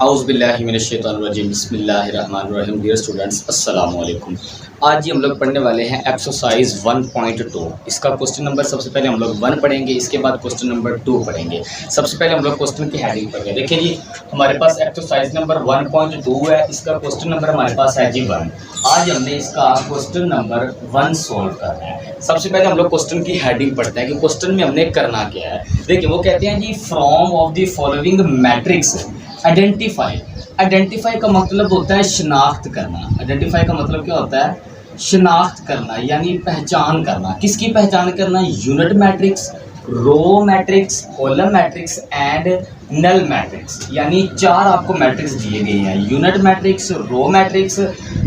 औज़ुबिल्लाहिमिनश्शैतानिर्रजीम बिस्मिल्लाहिर्रहमानिर्रहीम। Dear students, अस्सलाम वालेकुम। आज हम लोग पढ़ने वाले हैं एक्सरसाइज 1.2। इसका क्वेश्चन नंबर सबसे पहले हम लोग 1 पढ़ेंगे, इसके बाद क्वेश्चन नंबर 2 पढ़ेंगे। सबसे पहले हम लोग क्वेश्चन की हेडिंग पढ़ेंगे। देखिए जी, हमारे पास एक्सरसाइज नंबर 1.2 है, इसका क्वेश्चन नंबर हमारे पास है जी 1। आज हमने इसका क्वेश्चन नंबर 1 सॉल्व करना है। सबसे पहले हम लोग क्वेश्चन की हेडिंग पढ़ते हैं कि क्वेश्चन में हमने करना क्या है। देखिए, वो कहते हैं जी from of the following matrix identify. Identify का मतलब होता है शिनाख्त करना। आइडेंटिफाई का मतलब क्या होता है? शिनाख्त करना, यानी पहचान करना। किसकी पहचान करना? Unit matrix, row matrix, column matrix and null matrix. यानी 4 आपको मैट्रिक्स दिए गए हैं, unit matrix, row matrix,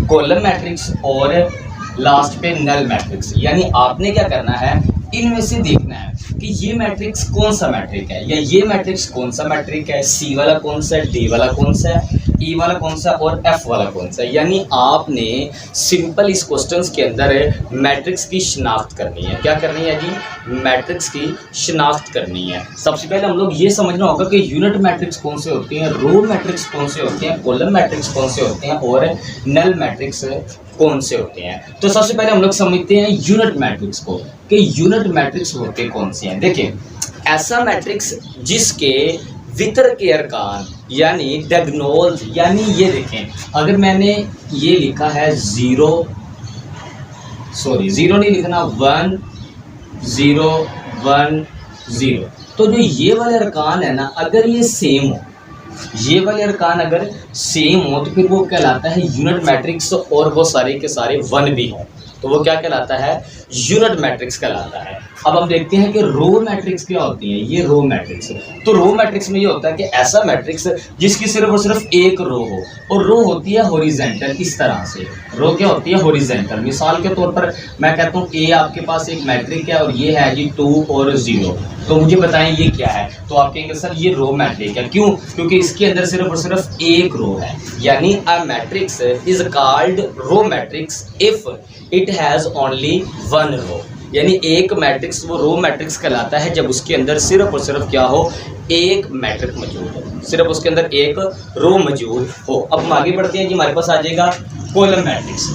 column matrix और लास्ट पे नल मैट्रिक्स। यानी आपने क्या करना है, इनमें से देखना है कि ये मैट्रिक्स कौन सा मैट्रिक है या ये मैट्रिक्स कौन सा मैट्रिक है, सी वाला कौन सा है, डी वाला कौन सा है, ई वाला कौन सा और एफ वाला कौन सा है। यानी आपने सिंपल इस क्वेश्चंस के अंदर मैट्रिक्स की शिनाख्त करनी है। क्या करनी है जी? मैट्रिक्स की शिनाख्त करनी है। सबसे पहले हम लोग ये समझना होगा कि यूनिट मैट्रिक्स कौन से होते हैं, रो मैट्रिक्स कौन से होते हैं, कॉलम मैट्रिक्स कौन से होते हैं और नल मैट्रिक्स कौन से होते हैं। तो सबसे पहले हम लोग समझते हैं यूनिट मैट्रिक्स को कि यूनिट मैट्रिक्स होते कौन से हैं। देखिए, ऐसा मैट्रिक्स जिसके वितर के अरकान यानी डायगोनल्स, यानी ये देखें, अगर मैंने ये लिखा है 0 नहीं लिखना, 1 0 1 0, तो जो ये वाले अरकान है ना, अगर ये सेम हो, ये वाले अरकान अगर सेम हो तो फिर वो कहलाता है यूनिट मैट्रिक्स, और वो सारे के सारे 1 भी हों तो वो क्या कहलाता है? यूनिट मैट्रिक्स कहलाता है। अब हम देखते हैं कि रो मैट्रिक्स क्या होती है। ये रो मैट्रिक्स, तो रो मैट्रिक्स में ये होता है कि ऐसा मैट्रिक्स जिसकी सिर्फ और सिर्फ एक रो हो, और रो होती है हॉरिजॉन्टल। इस तरह से रो क्या होती है? हॉरिजॉन्टल। मिसाल के तौर पर मैं कहता हूँ ए आपके पास एक मैट्रिक है और ये है जी 2 और 0, तो मुझे बताएं ये क्या है। तो आप कहेंगे सर ये रो मैट्रिक है। क्यों? क्योंकि इसके अंदर सिर्फ और सिर्फ एक रो है। यानी a matrix is called row matrix if it has only 1 row. यानी एक मैट्रिक्स वो रो मैट्रिक्स कहलाता है जब उसके अंदर सिर्फ और सिर्फ क्या हो? एक मैट्रिक मौजूद हो, सिर्फ उसके अंदर एक रो मौजूद हो। अब हम आगे बढ़ते हैं जी, हमारे पास आ जाएगा कॉलम मैट्रिक्स।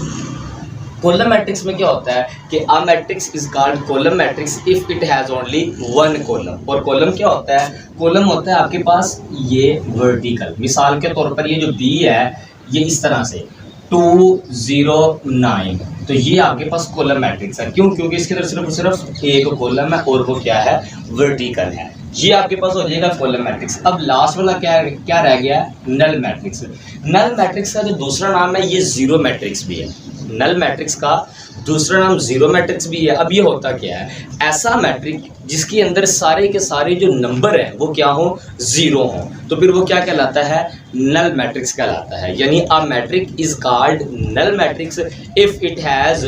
कॉलम मैट्रिक्स में क्या होता है कि अ matrix is called column matrix if it has only 1 column. और कॉलम क्या होता है? कॉलम होता है आपके पास ये वर्टिकल। मिसाल के तौर पर ये जो बी है ये इस तरह से 2 0 9, तो ये आपके पास कॉलम मैट्रिक्स है। क्यों? क्योंकि इसके अंदर सिर्फ और सिर्फ एक कॉलम है और वो क्या है? वर्टिकल है। ये आपके पास हो जाएगा कॉलम मैट्रिक्स। अब लास्ट वाला क्या रह गया? Null matrix. नल मैट्रिक्स का जो दूसरा नाम है ये जीरो मैट्रिक्स भी है। नल मैट्रिक्स का दूसरा नाम जीरो मैट्रिक्स भी है। अब ये होता क्या है? ऐसा मैट्रिक जिसके अंदर सारे के सारे जो नंबर हैं वो क्या हो? 0 हो, तो फिर वो क्या कहलाता है? नल मैट्रिक्स कहलाता है। यानी a matrix is called null matrix if it has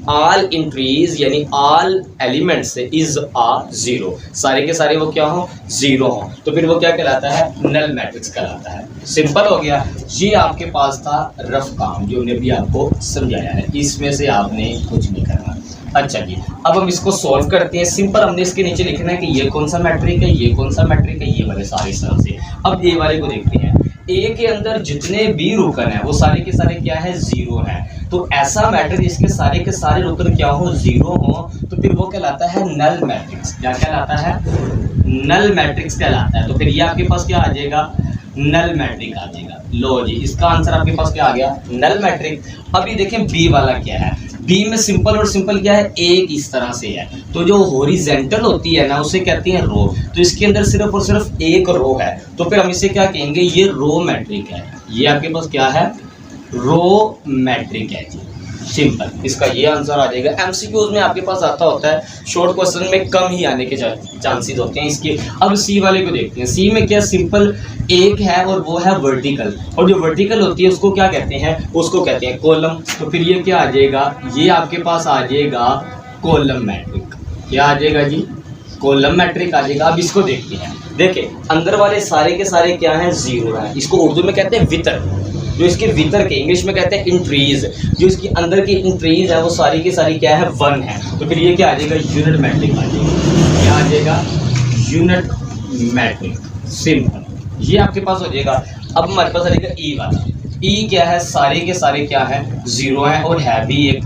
all entries, यानी ऑल एलिमेंट्स इज आ 0, सारे के सारे वो क्या हो? 0 हो, तो फिर वो क्या कहलाता है? नल मैट्रिक्स कहलाता है। सिंपल हो गया। ये आपके पास था रफ काम जो हमने भी आपको समझाया है, इसमें से आपने कुछ नहीं करना। अच्छा जी, अब हम इसको सॉल्व करते हैं। सिंपल हमने इसके नीचे लिखना है कि ये कौन सा मैट्रिक है, ये कौन सा मैट्रिक है, ये वाले सारे इस तरह से। अब ए वाले को देखते हैं। ए के अंदर जितने भी रुकन है वो सारे के सारे क्या है? 0 है। तो ऐसा मैट्रिक्स जिसके सारे के सारे रुकन क्या हो? 0 हो, तो फिर वो कहलाता है नल मैट्रिक्स। क्या कहलाता है? नल मैट्रिक्स कहलाता है। तो फिर ये आपके पास क्या आ जाएगा? नल मैट्रिक आ जाएगा। लो जी, इसका आंसर आपके पास क्या आ गया? नल मैट्रिक। अभी देखें बी वाला क्या है। बी में सिंपल और सिंपल क्या है? एक इस तरह से है, तो जो हॉरिजॉन्टल होती है ना उसे कहते हैं रो। तो इसके अंदर सिर्फ और सिर्फ एक रो है, तो फिर हम इसे क्या कहेंगे? ये रो मैट्रिक है। ये आपके पास क्या है? रो मैट्रिक है जी। सिंपल, इसका ये आंसर आ जाएगा। एमसीक्यूज में आपके पास आता होता है, शॉर्ट क्वेश्चन में कम ही आने के चांसेस होते हैं इसके। अब सी वाले को देखते हैं। सी में क्या? सिंपल एक है और वो है वर्टिकल, और जो वर्टिकल होती है उसको क्या कहते हैं? उसको कहते हैं कॉलम। तो फिर ये क्या आ जाएगा? ये आपके पास आ जाएगा कॉलम मैट्रिक। क्या आ जाएगा जी? कॉलम मैट्रिक आ जाएगा। अब इसको देखते हैं। देखिए, अंदर वाले सारे के सारे क्या हैं? 0 है। इसको उर्दू में कहते हैं वितर। जो इसके भीतर के इंग्लिश में कहते हैं इंट्रीज, जो इसकी अंदर की इंट्रीज है वो सारी की सारी क्या है? 1 है। तो फिर ये क्या आ जाएगा? यूनिट मैट्रिक आ जाएगा। क्या आ जाएगा? Unit matric. सिंपल, ये आपके पास हो जाएगा। अब हमारे पास आएगा ई वाला। ई क्या है, सारे के सारे क्या है, जीरो है और है भी एक।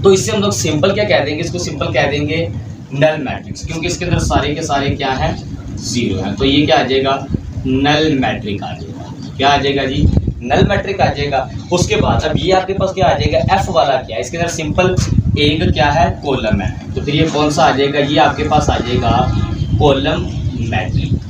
तो इससे हम लोग सिंपल क्या कह देंगे, इसको सिंपल कह देंगे नल मैट्रिक्स, क्योंकि इसके अंदर सारे के सारे क्या है, जीरो है। तो ये क्या आ जाएगा, नल मैट्रिक आ जाएगा। क्या आ जाएगा जी, नल मैट्रिक आ जाएगा। उसके बाद अब ये आपके पास क्या आ जाएगा, एफ वाला क्या है, इसके अंदर सिंपल एक क्या है, कॉलम है। तो फिर ये कौन सा आ जाएगा, ये आपके पास आ जाएगा कॉलम मैट्रिक,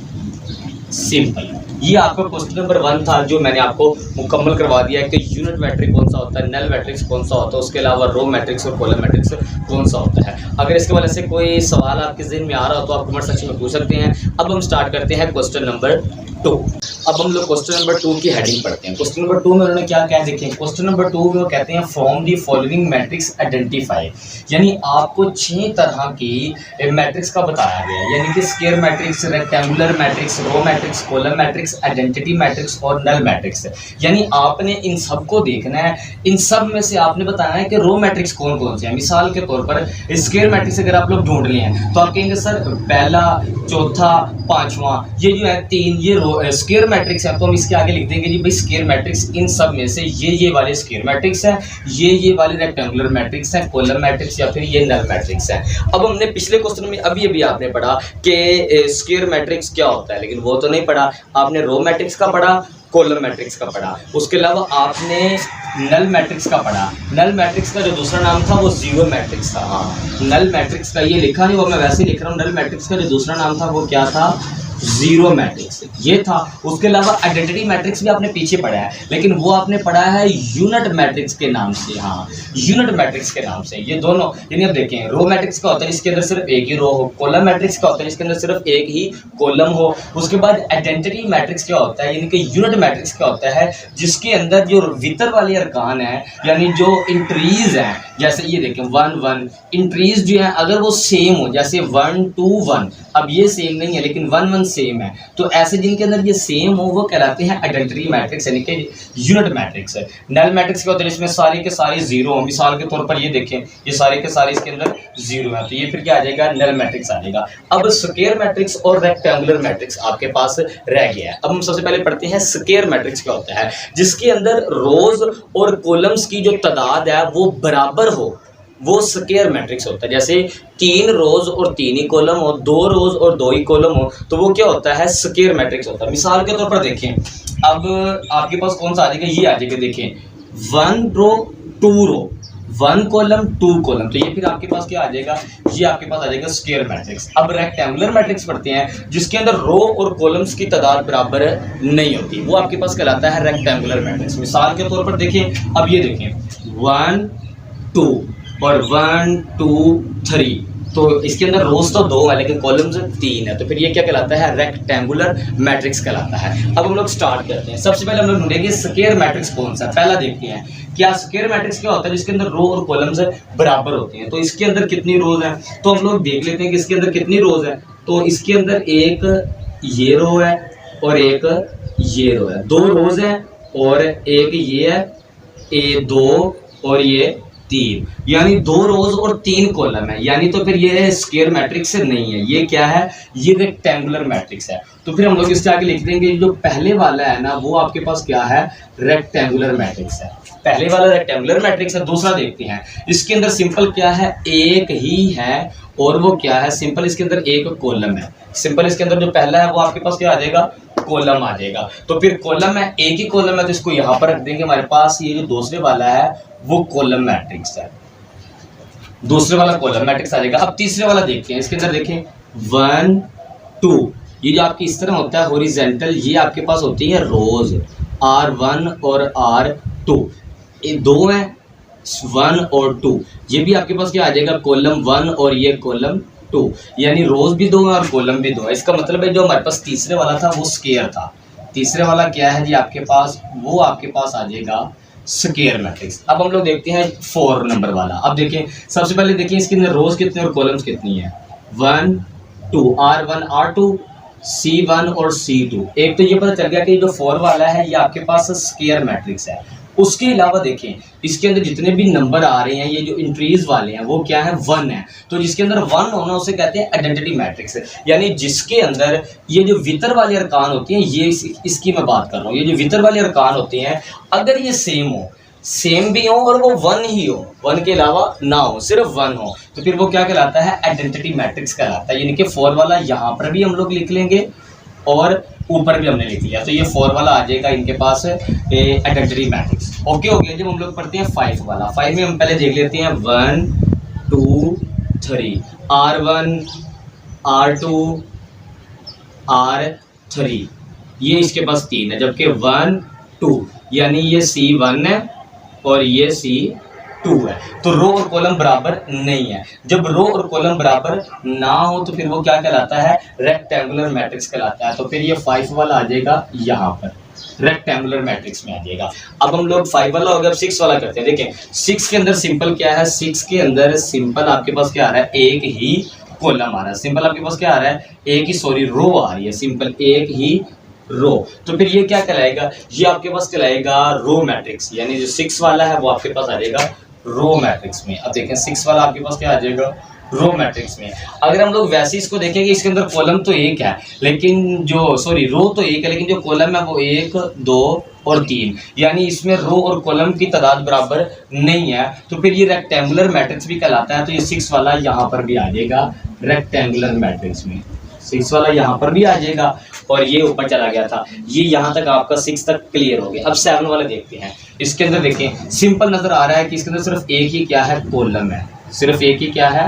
सिंपल। ये आपका क्वेश्चन नंबर 1 था, जो मैंने आपको मुकम्मल करवा दिया है कि यूनिट मैट्रिक कौन सा होता है, नल मैट्रिक्स कौन सा होता है, उसके अलावा रो मैट्रिक्स और कॉलम मैट्रिक्स कौन सा होता है। अगर इसके वजह से कोई सवाल आपके ज़हन में आ रहा हो तो आप कमेंट सेक्शन में पूछ सकते हैं। अब हम स्टार्ट करते हैं क्वेश्चन नंबर 2। अब हम लोग क्वेश्चन नंबर 2 की हेडिंग पढ़ते हैं। क्वेश्चन नंबर 2 में उन्होंने क्या क्या देखें, क्वेश्चन नंबर 2 में वो कहते हैं from the following matrix identify, यानी आपको 6 तरह की मैट्रिक्स का बताया गया है, यानी कि square matrix, rectangular matrix, row matrix, column matrix, identity matrix और नल मैट्रिक्स। यानी आपने इन सब को देखना है, इन सब में से आपने बताना है कि रो मैट्रिक्स कौन कौन से हैं। मिसाल के तौर पर स्क्वायर मैट्रिक्स अगर आप लोग ढूंढ लिए हैं तो आप कहेंगे सर पहला, चौथा, पांचवा, ये जो है 3, ये स्क्वायर मैट्रिक्स है। तो हम इसके आगे लिख देंगे जी भाई स्क्वायर मैट्रिक्स इन सब में से ये वाले स्क्वायर मैट्रिक्स है, ये वाले रेक्टेंगुलर मैट्रिक्स है, कॉलम मैट्रिक्स या फिर ये नल मैट्रिक्स है। अब हमने पिछले क्वेश्चन में अभी आपने पढ़ा कि स्क्वायर मैट्रिक्स क्या होता है, लेकिन वो तो नहीं पढ़ा। आपने रो मैट्रिक्स का पढ़ा, कॉलम मैट्रिक्स का पढ़ा, उसके अलावा आपने नल मैट्रिक्स का पढ़ा। नल मैट्रिक्स का जो दूसरा नाम था वो जीरो मैट्रिक्स था। हाँ, नल मैट्रिक्स का ये लिखा नहीं, वो मैं वैसे ही लिख रहा हूँ। नल मैट्रिक्स का जो दूसरा नाम था वो क्या था, जीरो मैट्रिक्स, ये था। उसके अलावा आइडेंटिटी मैट्रिक्स भी आपने पीछे पढ़ा है, लेकिन वो आपने पढ़ा है यूनिट मैट्रिक्स के नाम से। हाँ, यूनिट मैट्रिक्स के नाम से। ये दोनों, यानी अब देखें, रो मैट्रिक्स का होता है जिसके अंदर सिर्फ एक ही रो हो, कॉलम मैट्रिक्स का होता है जिसके अंदर सिर्फ एक ही कॉलम हो। उसके बाद आइडेंटिटी मैट्रिक्स क्या होता है, यानी कि यूनिट मैट्रिक्स क्या होता है जिसके अंदर जो वितर वाले अरकान है, यानी जो इंट्रीज हैं, जैसे ये देखें 1 1, इंट्रीज जो है अगर वो सेम हो, जैसे 1 2 1, अब ये सेम नहीं है लेकिन 1 1 सेम है, तो ऐसे जिनके अंदर ये सेम हो वो कहलाते हैं आइडेंटिटी मैट्रिक्स, यानी कि यूनिट मैट्रिक्स। नल मैट्रिक्स क्या होता है जिसमें सारे के सारे जीरो हो। मिसाल के तौर पर ये देखें, ये सारे के सारे इसके अंदर जीरो है, तो ये फिर क्या आ जाएगा, नल मैट्रिक्स आ जाएगा। अब स्क्वायर मैट्रिक्स और रेक्टेंगुलर मैट्रिक्स आपके पास रह गया है। अब हम सबसे पहले पढ़ते हैं स्क्वायर मैट्रिक्स क्या होता है, जिसके अंदर रोज और कॉलम्स की जो तादाद है वो बराबर हो, वो स्क्वायर मैट्रिक्स होता है। जैसे 3 रोज और 3 ही कॉलम हो, 2 रोज और 2 ही कॉलम हो, तो वो क्या होता है, स्क्वायर मैट्रिक्स होता है। मिसाल के तौर पर देखें, अब आपके पास कौन सा आ जाएगा, ये आ जाएगा, देखें 1 रो 2 रो, 1 कॉलम 2 कॉलम, तो ये फिर आपके पास क्या आ जाएगा, ये आपके पास आ जाएगा स्क्वायर मैट्रिक्स। अब रेक्टेंगुलर मैट्रिक्स पढ़ते हैं जिसके अंदर रो और कॉलम्स की तादाद बराबर नहीं होती, वो आपके पास कहलाता है रेक्टेंगुलर मैट्रिक्स। मिसाल के तौर पर देखें, अब ये देखें 1 2 और 1 2 3, तो इसके अंदर रोज तो 2 है लेकिन कॉलम्स 3 है, तो फिर ये क्या कहलाता है, रेक्टेंगुलर मैट्रिक्स कहलाता है। अब हम लोग स्टार्ट करते हैं। सबसे पहले हम लोग ढूंढेंगे स्क्वायर मैट्रिक्स कौन सा, पहला देखते हैं क्या स्क्वायर मैट्रिक्स क्या होता है जिसके अंदर रो और कॉलम्स बराबर होते हैं। तो इसके अंदर कितनी रोज हैं, तो हम लोग देख लेते हैं कि इसके अंदर कितनी रोज है। तो इसके अंदर एक ये रो है और एक ये रो है, 2 रोज है और एक ये है, 2 और ये 3, यानी 2 रोज और 3 कॉलम है, यानी तो फिर ये स्क्वायर मैट्रिक्स नहीं है, ये क्या है, ये रेक्टेंगुलर मैट्रिक्स है। तो फिर हम लोग इसके आगे लिख देंगे जो पहले वाला है ना, वो आपके पास क्या है, रेक्टेंगुलर मैट्रिक्स है। पहले वाला रेक्टेंगुलर मैट्रिक्स है। दूसरा देखते हैं, इसके अंदर सिंपल क्या है, एक ही है और वो क्या है, सिंपल इसके अंदर एक कॉलम है। सिंपल इसके अंदर जो पहला है वो आपके पास क्या आ जाएगा, कॉलम आ जाएगा। तो फिर कॉलम है, एक ही कॉलम है, तो इसको यहाँ पर रख देंगे। हमारे पास ये जो दूसरे वाला है वो कॉलम मैट्रिक्स है, दूसरे वाला कॉलम मैट्रिक्स आ जाएगा। अब तीसरे वाला देखते हैं, इसके अंदर देखें 1 2, ये जो आपकी इस तरह होता है हॉरिजॉन्टल, ये आपके पास होती है रोज R1 और R2, ये 2 है 1 और 2, ये भी आपके पास क्या आ जाएगा, कॉलम 1 और ये कॉलम 2, यानी रोज भी 2 है और कॉलम भी 2 है। इसका मतलब है जो हमारे पास तीसरे वाला था वो स्क्वायर था, तीसरे वाला क्या है जी आपके पास, वो आपके पास आ जाएगा स्क्वायर मैट्रिक्स। अब हम लोग देखते हैं 4 नंबर वाला। अब देखें, सबसे पहले देखिए इसके अंदर रोज कितने और कॉलम्स कितनी है, 1 2, R1 R2 C1 और C2। एक तो ये पता चल गया कि जो 4 वाला है ये आपके पास स्क्वायर मैट्रिक्स है, उसके अलावा देखें इसके अंदर जितने भी नंबर आ रहे हैं, ये जो इंट्रीज वाले हैं वो क्या है, 1 है। तो जिसके अंदर 1 होना उसे कहते हैं आइडेंटिटी मैट्रिक्स, यानी जिसके अंदर ये जो वितर वाले अरकान होती हैं, ये इसकी मैं बात कर रहा हूँ। ये जो वितर वाले अरकान होते हैं अगर ये सेम भी हो और वो 1 ही हो, 1 के अलावा ना हो, सिर्फ 1 हो, तो फिर वो क्या कहलाता है, आइडेंटिटी मैट्रिक्स कहलाता है। यानी कि 4 वाला यहाँ पर भी हम लोग लिख लेंगे और ऊपर भी हमने लिख लिया, तो ये 4 वाला आ जाएगा इनके पास आइडेंटिटी मैट्रिक्स। ओके हो गया। जब हम लोग पढ़ते हैं 5 वाला, 5 में हम पहले देख लेते हैं 1 2 3, R1 R2 R3, ये इसके पास 3 है, जबकि 1 2 यानी ये C1 है और ये C2 है। तो रो और कॉलम बराबर नहीं है। जब रो और कॉलम बराबर ना हो तो फिर वो क्या कहलाता है, रेक्टेंगुलर मैट्रिक्स कहलाता है। तो फिर ये 5 वाला आ जाएगा यहाँ पर, रेक्टेंगुलर मैट्रिक्स में आ जाएगा। अब हम लोग 5 वाला हो गया, अब 6 वाला करते हैं। देखें 6 के अंदर सिंपल क्या है, 6 के अंदर सिंपल आपके पास क्या आ रहा है, एक ही कॉलम आ रहा है। सिंपल आपके पास क्या आ रहा है, एक ही रो आ रही है, सिंपल एक ही रो। तो फिर ये क्या कहलाएगा, ये आपके पास कहलाएगा रो मैट्रिक्स, यानी जो 6 वाला है वो आपके पास आ जाएगा रो मैट्रिक्स में। अब देखें 6 वाला आपके पास क्या आ जाएगा, रो मैट्रिक्स में। अगर हम लोग वैसे इसको देखेंगे, इसके अंदर कॉलम तो एक है लेकिन रो तो एक है लेकिन जो कॉलम है वो 1 2 और 3, यानी इसमें रो और कॉलम की तादाद बराबर नहीं है। तो फिर ये रेक्टेंगुलर मैट्रिक्स भी कहलाता है। तो ये 6 वाला यहाँ पर भी आ जाएगा रेक्टेंगुलर मैट्रिक्स में, 6 वाला यहाँ पर भी आ जाएगा और ये ऊपर चला गया था। ये यहाँ तक आपका 6 तक क्लियर हो गया। अब 7 वाला देखते हैं। इसके अंदर देखें सिंपल नजर आ रहा है कि इसके अंदर सिर्फ एक ही क्या है, कॉलम है, सिर्फ एक ही क्या है,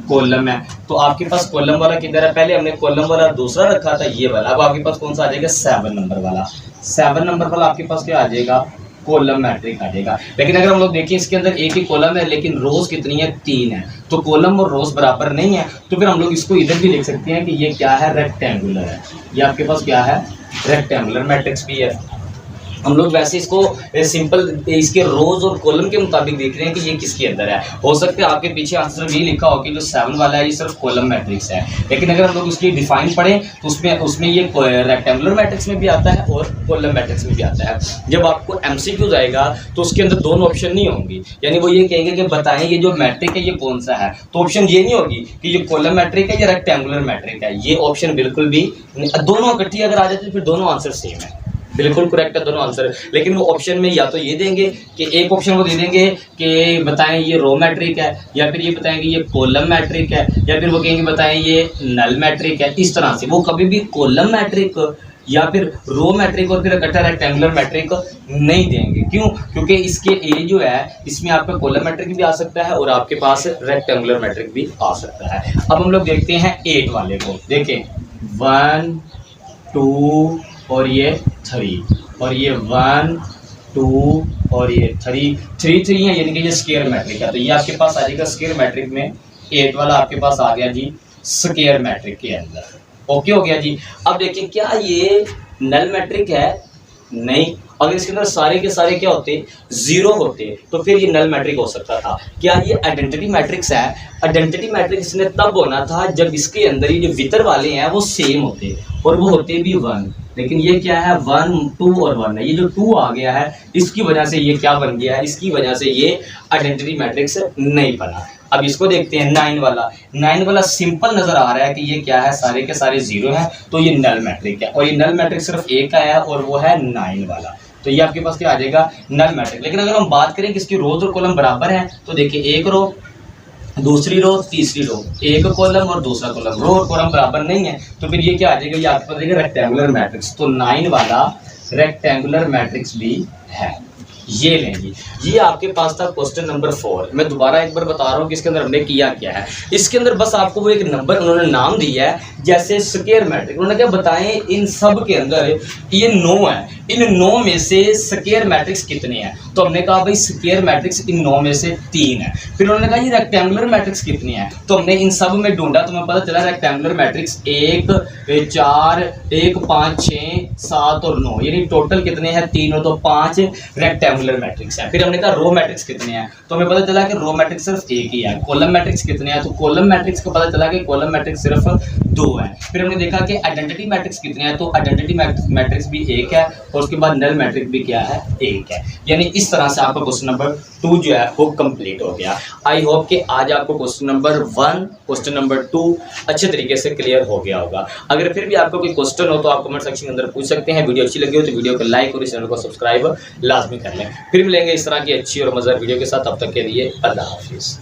कॉलम है। तो आपके पास कॉलम वाला किधर है, पहले हमने कॉलम वाला दूसरा रखा था ये वाला, अब आपके पास कौन सा आ जाएगा, 7 नंबर वाला। 7 नंबर वाला आपके पास क्या आ जाएगा, कॉलम मैट्रिक आ जाएगा। लेकिन अगर हम लोग देखें इसके अंदर एक ही कॉलम है लेकिन रोज कितनी है, 3 है, तो कॉलम और रोज बराबर नहीं है। तो फिर हम लोग इसको इधर भी लिख सकते हैं कि ये क्या है, रेक्टेंगुलर है। ये आपके पास क्या है, रेक्टेंगुलर मैट्रिक्स भी है। हम लोग वैसे इसको सिंपल इसके रोज और कॉलम के मुताबिक देख रहे हैं कि ये किसके अंदर है। हो सकता है आपके पीछे आंसर भी लिखा हो कि जो 7 वाला है ये सिर्फ कॉलम मैट्रिक्स है, लेकिन अगर हम लोग उसकी डिफाइन पढ़ें तो उसमें ये रेक्टेंगुलर मैट्रिक्स में भी आता है और कॉलम मैट्रिक्स में भी आता है। जब आपको एमसीक्यू आएगा तो उसके अंदर दोनों ऑप्शन नहीं होंगी, यानी वो ये कहेंगे कि बताएं ये जो मैट्रिक है ये कौन सा है, तो ऑप्शन ये नहीं होगी कि ये कॉलम मैट्रिक है या रेक्टेंगुलर मैट्रिक है, ये ऑप्शन बिल्कुल भी दोनों इकट्ठी अगर आ जाती है फिर दोनों आंसर सेम है, बिल्कुल करेक्ट है दोनों आंसर। लेकिन वो ऑप्शन में या तो ये देंगे कि एक ऑप्शन वो दे देंगे कि बताएं ये रो मैट्रिक है, या फिर ये बताएंगे ये कॉलम मैट्रिक है, या फिर वो कहेंगे बताएं ये नल मैट्रिक है। इस तरह से वो कभी भी कॉलम मैट्रिक या फिर रो मैट्रिक और फिर इकट्ठा रेक्टेंगुलर मैट्रिक नहीं देंगे। क्यों, क्योंकि इसके ए जो है इसमें आपका कॉलम मैट्रिक भी आ सकता है और आपके पास रेक्टेंगुलर मैट्रिक भी आ सकता है। अब हम लोग देखते हैं 8 वाले को। देखें 1 2 और ये 3 और ये 1 2 और ये 3 है, यानी कि ये स्क्वायर मैट्रिक है। तो ये आपके पास आ जाएगा स्क्वायर मैट्रिक में, 8 वाला आपके पास आ गया जी स्क्वायर मैट्रिक के अंदर। ओके हो गया जी। अब देखिए क्या ये नल मैट्रिक है, नहीं, अगर इसके अंदर सारे के सारे क्या होते, 0 होते तो फिर ये नल मैट्रिक हो सकता था। क्या ये आइडेंटिटी मैट्रिक्स है, आइडेंटिटी मैट्रिक्स ने तब होना था जब इसके अंदर ये जो वितर वाले हैं वो सेम होते और वो होते भी 1, लेकिन ये क्या है 1 2 और 1 है। ये जो 2 आ गया है इसकी वजह से ये क्या बन गया है, इसकी वजह से ये आइडेंटिटी मैट्रिक्स नहीं बना। अब इसको देखते हैं 9 वाला। 9 वाला सिंपल नजर आ रहा है कि ये क्या है, सारे के सारे 0 हैं, तो ये नल मैट्रिक है और ये नल मैट्रिक सिर्फ एक का है और वो है 9 वाला। तो ये आपके पास क्या आ जाएगा, नल मैट्रिक। लेकिन अगर हम बात करें कि इसकी रोज और कॉलम बराबर हैं तो देखिए एक रो दूसरी रो तीसरी रो, एक कॉलम और दूसरा कॉलम, रो और कॉलम बराबर नहीं है, तो फिर ये क्या आ जाएगा, ये आपके पास आएगा रेक्टेंगुलर मैट्रिक्स। तो 9 वाला रेक्टेंगुलर मैट्रिक्स भी है। ये लें जी, ये आपके पास था क्वेश्चन नंबर 4। मैं दोबारा एक बार बता रहा हूँ कि इसके अंदर हमने किया क्या है। इसके अंदर बस आपको वो एक नंबर उन्होंने नाम दिया है, जैसे स्क्वायर मैट्रिक। उन्होंने क्या बताएं, इन सब के अंदर ये 9 है, इन 9 में से स्क्वायर मैट्रिक्स कितने हैं, तो हमने कहा भाई स्क्वायर मैट्रिक्स इन 9 में से 3 है। फिर उन्होंने कहा ये रेक्टेंगुलर मैट्रिक्स कितने हैं, तो हमने इन सब में ढूंढा तो हमें पता चला रेक्टेंगुलर मैट्रिक्स 1 4 1 5 6 7 और 9, यानी टोटल कितने हैं 3 और 2 5 रेक्टेंगुलर रेक्टेंगुलर मैट्रिक्स है। फिर हमने कहा रो मैट्रिक्स कितने हैं, तो हमें पता चला कि रो मैट्रिक्स सिर्फ एक ही है। कॉलम मैट्रिक्स कितने हैं, तो कॉलम मैट्रिक्स को पता चला कि कॉलम मैट्रिक्स सिर्फ 2 है। फिर हमने देखा कि आइडेंटिटी मैट्रिक्स कितने हैं, तो आइडेंटिटी मैट्रिक्स भी एक है और उसके बाद नल मैट्रिक्स भी क्या है, एक है। यानी इस तरह से आपका क्वेश्चन नंबर 2 जो है वो कंप्लीट हो गया। आई होप कि आज आपको क्वेश्चन नंबर 1 क्वेश्चन नंबर 2 अच्छे तरीके से क्लियर हो गया होगा। अगर फिर भी आपको कोई क्वेश्चन हो तो आप कमेंट सेक्शन के अंदर पूछ सकते हैं। वीडियो अच्छी लगी हो तो वीडियो को लाइक और इस चैनल को सब्सक्राइब लाजमी कर लें। फिर मिलेंगे इस तरह की अच्छी और मजेदार वीडियो के साथ, तब तक के लिए अल्लाह हाफिज़।